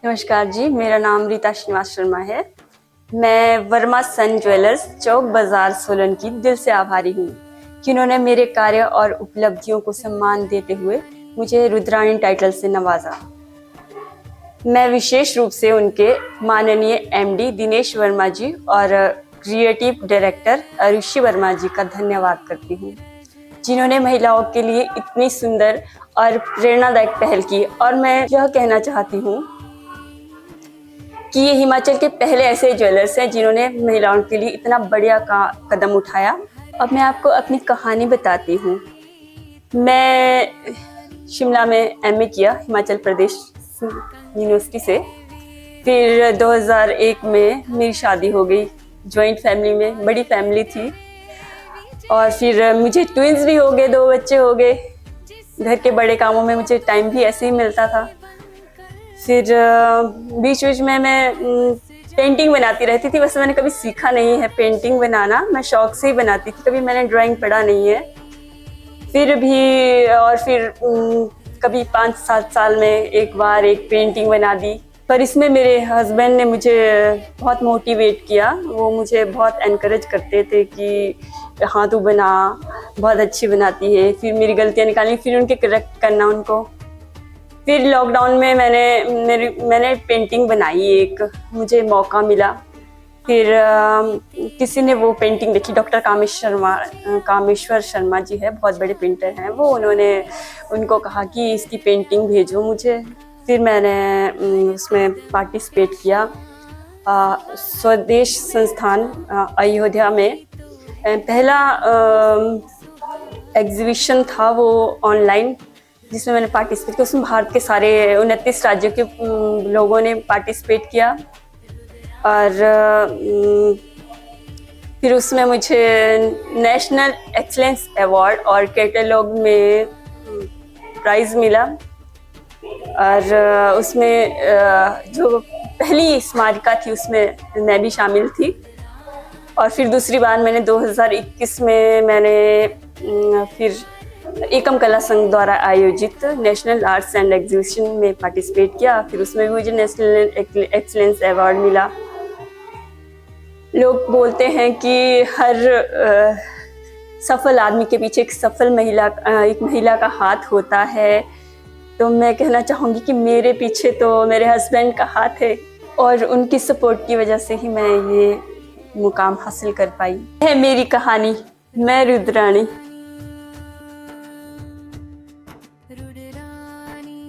नमस्कार जी, मेरा नाम रीता श्रीनिवास शर्मा है। मैं वर्मा सन ज्वेलर्स चौक बाजार सोलन की दिल से आभारी हूँ कि उन्होंने मेरे कार्य और उपलब्धियों को सम्मान देते हुए मुझे रुद्राणी टाइटल से नवाजा। मैं विशेष रूप से उनके माननीय एमडी दिनेश वर्मा जी और क्रिएटिव डायरेक्टर अरुषि वर्मा जी का धन्यवाद करती हूँ, जिन्होंने महिलाओं के लिए इतनी सुंदर और प्रेरणादायक पहल की। और मैं यह कहना चाहती हूँ कि ये हिमाचल के पहले ऐसे ज्वेलर्स हैं जिन्होंने महिलाओं के लिए इतना बढ़िया कदम उठाया। अब मैं आपको अपनी कहानी बताती हूँ। मैं शिमला में एमए किया हिमाचल प्रदेश यूनिवर्सिटी से। फिर 2001 में मेरी शादी हो गई जॉइंट फैमिली में, बड़ी फैमिली थी। और फिर मुझे ट्विंस भी हो गए, 2 बच्चे हो गए। घर के बड़े कामों में मुझे टाइम भी ऐसे ही मिलता था। फिर बीच बीच में मैं पेंटिंग बनाती रहती थी। वैसे मैंने कभी सीखा नहीं है पेंटिंग बनाना, मैं शौक से ही बनाती थी, कभी मैंने ड्राइंग पढ़ा नहीं है। फिर भी और फिर कभी 5-7 साल में एक बार एक पेंटिंग बना दी। पर इसमें मेरे हस्बैंड ने मुझे बहुत मोटिवेट किया। वो मुझे बहुत एनकरेज करते थे कि हाँ तू बना, बहुत अच्छी बनाती है। फिर मेरी गलतियाँ निकालनी, फिर उनके करेक्ट करना उनको। फिर लॉकडाउन में मैंने पेंटिंग बनाई, एक मुझे मौका मिला। फिर किसी ने वो पेंटिंग देखी, डॉक्टर कामेश्वर शर्मा जी है, बहुत बड़े पेंटर हैं वो। उनको कहा कि इसकी पेंटिंग भेजो मुझे। फिर मैंने उसमें पार्टिसिपेट किया। स्वदेश संस्थान अयोध्या में पहला एग्जीबिशन था वो ऑनलाइन, जिसमें मैंने पार्टिसिपेट किया। उसमें भारत के सारे 29 राज्यों के लोगों ने पार्टिसिपेट किया। और फिर उसमें मुझे नेशनल एक्सीलेंस अवार्ड और कैटलॉग में प्राइज़ मिला। और उसमें जो पहली स्मारिका थी उसमें मैं भी शामिल थी। और फिर दूसरी बार मैंने 2021 में फिर एकम कला संघ द्वारा आयोजित नेशनल आर्ट्स एंड एग्जीबिशन में पार्टिसिपेट किया। फिर उसमें भी मुझे नेशनल एक्सीलेंस अवार्ड मिला। लोग बोलते हैं कि हर सफल आदमी के पीछे एक महिला का हाथ होता है। तो मैं कहना चाहूँगी कि मेरे पीछे तो मेरे हस्बैंड का हाथ है, और उनकी सपोर्ट की वजह से ही मैं ये मुकाम हासिल कर पाई। है मेरी कहानी, मैं रुद्राणी। रुद्राणी